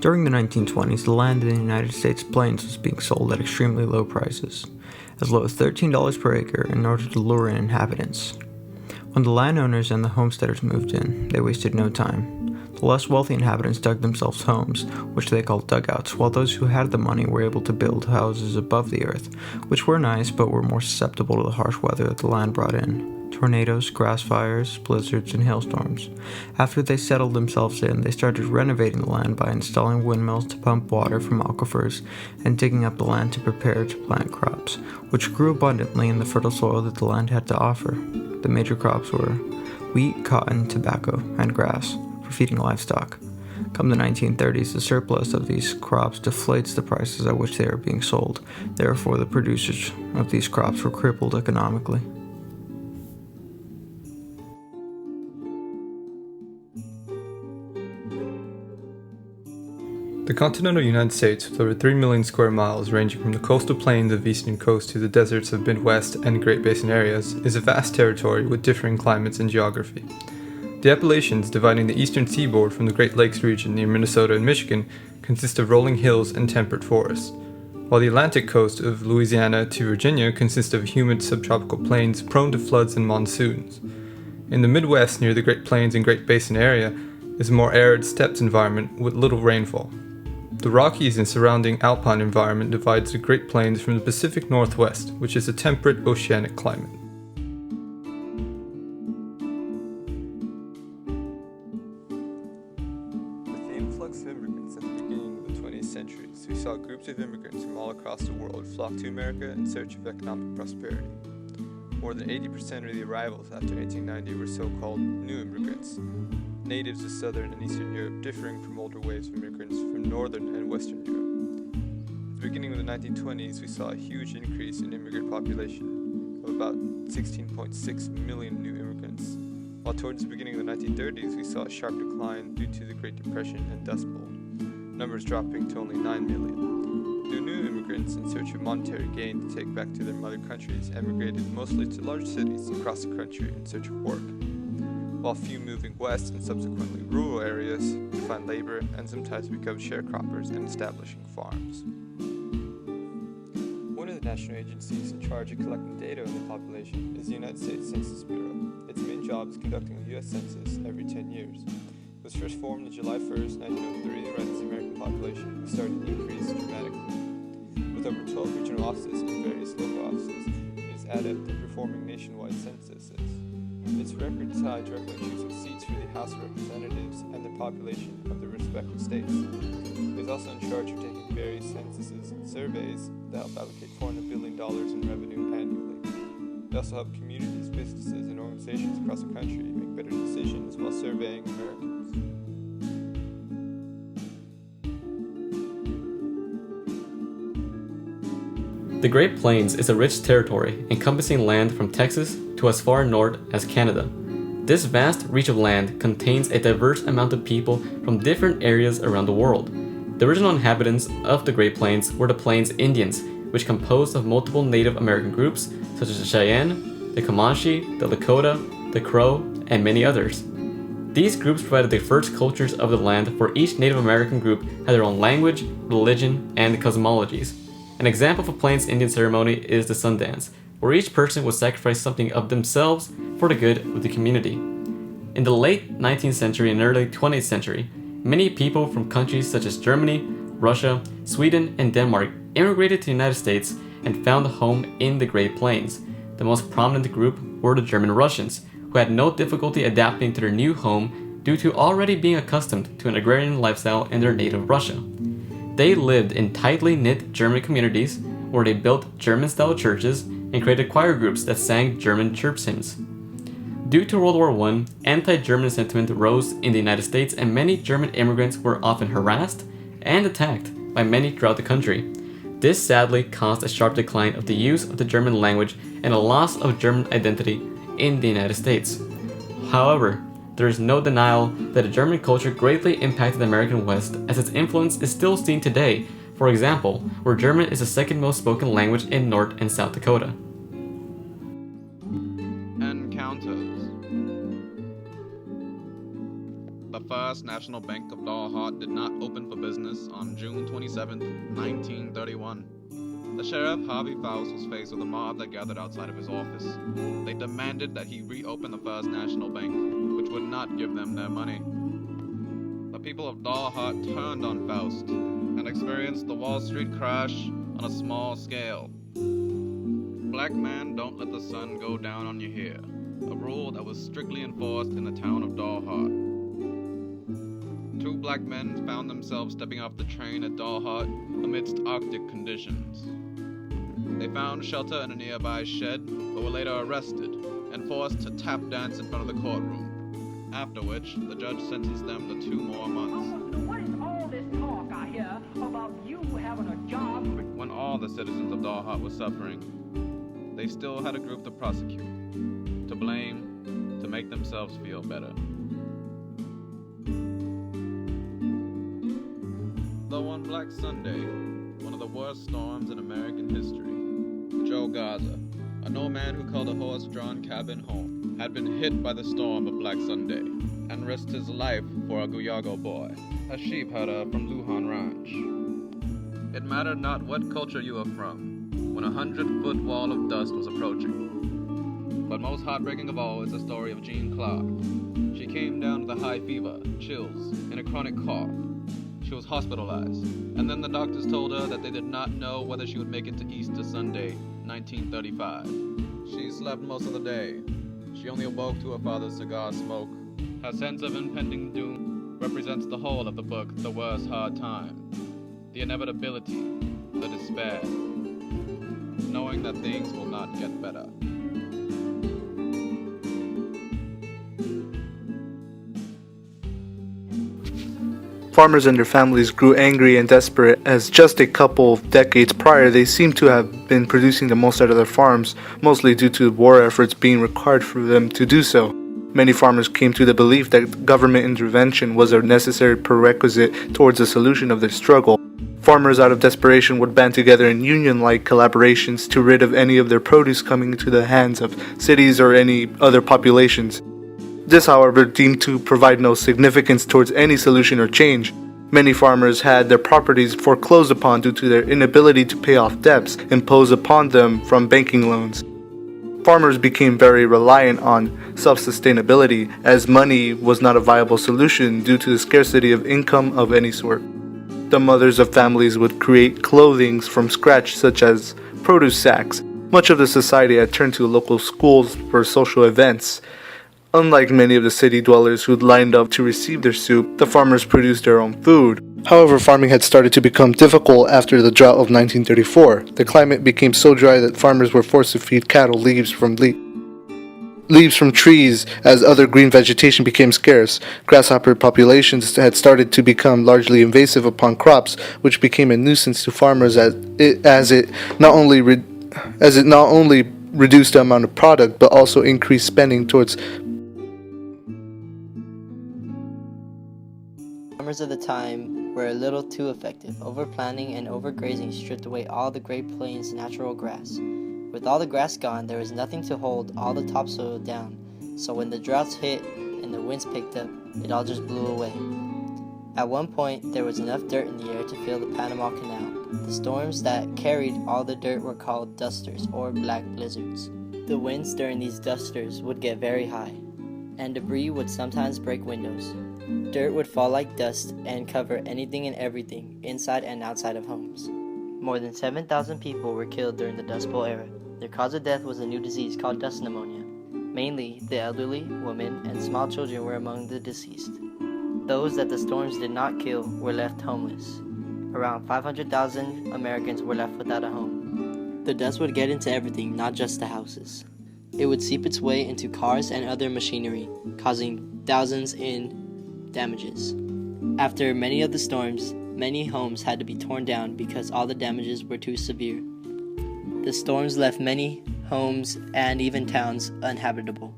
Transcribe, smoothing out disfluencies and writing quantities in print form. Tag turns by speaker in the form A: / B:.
A: During the 1920s, the land in the United States plains was being sold at extremely low prices, as low as $13 per acre in order to lure in inhabitants. When the landowners and the homesteaders moved in, they wasted no time. The less wealthy inhabitants dug themselves homes, which they called dugouts, while those who had the money were able to build houses above the earth, which were nice but were more susceptible to the harsh weather that the land brought in: tornadoes, grass fires, blizzards, and hailstorms. After they settled themselves in, they started renovating the land by installing windmills to pump water from aquifers and digging up the land to prepare to plant crops, which grew abundantly in the fertile soil that the land had to offer. The major crops were wheat, cotton, tobacco, and grass for feeding livestock. Come the 1930s, the surplus of these crops deflates the prices at which they are being sold. Therefore, the producers of these crops were crippled economically.
B: The continental United States, with over 3 million square miles ranging from the coastal plains of eastern coast to the deserts of Midwest and Great Basin areas, is a vast territory with differing climates and geography. The Appalachians, dividing the eastern seaboard from the Great Lakes region near Minnesota and Michigan, consist of rolling hills and temperate forests, while the Atlantic coast of Louisiana to Virginia consists of humid subtropical plains prone to floods and monsoons. In the Midwest, near the Great Plains and Great Basin area, is a more arid steppes environment with little rainfall. The Rockies and surrounding alpine environment divides the Great Plains from the Pacific Northwest, which is a temperate oceanic climate. With the influx of immigrants at the beginning of the 20th century, we saw groups of immigrants from all across the world flock to America in search of economic prosperity. More than 80% of the arrivals after 1890 were so-called new immigrants, natives of southern and eastern Europe differing from older waves of immigrants from northern and western Europe. At the beginning of the 1920s, we saw a huge increase in immigrant population of about 16.6 million new immigrants, while towards the beginning of the 1930s, we saw a sharp decline due to the Great Depression and Dust Bowl, numbers dropping to only 9 million. The new immigrants, in search of monetary gain to take back to their mother countries, emigrated mostly to large cities across the country in search of work, while few moving west and subsequently rural areas to find labor and sometimes become sharecroppers and establishing farms. One of the national agencies in charge of collecting data on the population is the United States Census Bureau. Its main job is conducting a U.S. census every 10 years. It was first formed on July 1st, 1903, right as the American population was starting to increase dramatically. With over 12 regional offices and various local offices, it is adept at performing nationwide censuses. Its records tie directly choosing seats for the House of Representatives and the population of the respective states. It is also in charge of taking various censuses and surveys that help allocate $400 billion in revenue annually. They also help communities, businesses, and organizations across the country make better decisions while surveying Americans.
C: The Great Plains is a rich territory encompassing land from Texas to as far north as Canada. This vast reach of land contains a diverse amount of people from different areas around the world. The original inhabitants of the Great Plains were the Plains Indians, which composed of multiple Native American groups such as the Cheyenne, the Comanche, the Lakota, the Crow, and many others. These groups provided the first cultures of the land, for each Native American group had their own language, religion, and cosmologies. An example of a Plains Indian ceremony is the Sundance, where each person would sacrifice something of themselves for the good of the community. In the late 19th century and early 20th century, many people from countries such as Germany, Russia, Sweden, and Denmark immigrated to the United States and found a home in the Great Plains. The most prominent group were the German Russians, who had no difficulty adapting to their new home due to already being accustomed to an agrarian lifestyle in their native Russia. They lived in tightly knit German communities where they built German-style churches and created choir groups that sang German church hymns. Due to World War I, anti-German sentiment rose in the United States, and many German immigrants were often harassed and attacked by many throughout the country. This sadly caused a sharp decline of the use of the German language and a loss of German identity in the United States. However, there is no denial that the German culture greatly impacted the American West, as its influence is still seen today, for example, where German is the second most spoken language in North and South Dakota.
D: Encounters. The First National Bank of Dalhart did not open for business on June 27, 1931. The sheriff, Harvey Faust, was faced with a mob that gathered outside of his office. They demanded that he reopen the First National Bank, which would not give them their money. The people of Dalhart turned on Faust and experienced the Wall Street crash on a small scale. Black man, don't let the sun go down on you here, a rule that was strictly enforced in the town of Dalhart. Two black men found themselves stepping off the train at Dalhart amidst Arctic conditions. They found shelter in a nearby shed, but were later arrested and forced to tap dance in front of the courtroom, after which the judge sentenced them to 2 more months.
E: What is all this talk I hear about you having a job?
D: When all the citizens of Dalhart were suffering, they still had a group to prosecute, to blame, to make themselves feel better. Though on Black Sunday, one of the worst storms in American history, Joe Garza, a no-man who called a horse-drawn cabin home, had been hit by the storm of Black Sunday and risked his life for a Guyago boy, a sheep herder from Lujan Ranch. It mattered not what culture you were from, when a 100-foot wall of dust was approaching. But most heartbreaking of all is the story of Jean Clark. She came down with a high fever, chills, and a chronic cough. She was hospitalized, and then the doctors told her that they did not know whether she would make it to Easter Sunday, 1935. She slept most of the day. She only awoke to her father's cigar smoke. Her sense of impending doom represents the whole of the book, The Worst Hard Time. The inevitability, the despair, knowing that things will not get better.
F: Farmers and their families grew angry and desperate as just a couple of decades prior they seemed to have been producing the most out of their farms, mostly due to war efforts being required for them to do so. Many farmers came to the belief that government intervention was a necessary prerequisite towards the solution of their struggle. Farmers out of desperation would band together in union-like collaborations to rid of any of their produce coming into the hands of cities or any other populations. This, however, deemed to provide no significance towards any solution or change. Many farmers had their properties foreclosed upon due to their inability to pay off debts imposed upon them from banking loans. Farmers became very reliant on self-sustainability, as money was not a viable solution due to the scarcity of income of any sort. The mothers of families would create clothing from scratch, such as produce sacks. Much of the society had turned to local schools for social events. Unlike many of the city dwellers who'd lined up to receive their soup, the farmers produced their own food. However, farming had started to become difficult after the drought of 1934. The climate became so dry that farmers were forced to feed cattle leaves from trees as other green vegetation became scarce. Grasshopper populations had started to become largely invasive upon crops, which became a nuisance to farmers as it not only reduced the amount of product but also increased spending towards.
G: Farmers of the time were a little too effective. Overplanting and overgrazing stripped away all the Great Plains' natural grass. With all the grass gone, there was nothing to hold all the topsoil down, so when the droughts hit and the winds picked up, it all just blew away. At one point, there was enough dirt in the air to fill the Panama Canal. The storms that carried all the dirt were called dusters, or black blizzards. The winds during these dusters would get very high, and debris would sometimes break windows. Dirt would fall like dust and cover anything and everything inside and outside of homes. More than 7,000 people were killed during the Dust Bowl era. Their cause of death was a new disease called dust pneumonia. Mainly, the elderly, women, and small children were among the deceased. Those that the storms did not kill were left homeless. Around 500,000 Americans were left without a home. The dust would get into everything, not just the houses. It would seep its way into cars and other machinery, causing thousands in damages. After many of the storms, many homes had to be torn down because all the damages were too severe. The storms left many homes and even towns uninhabitable.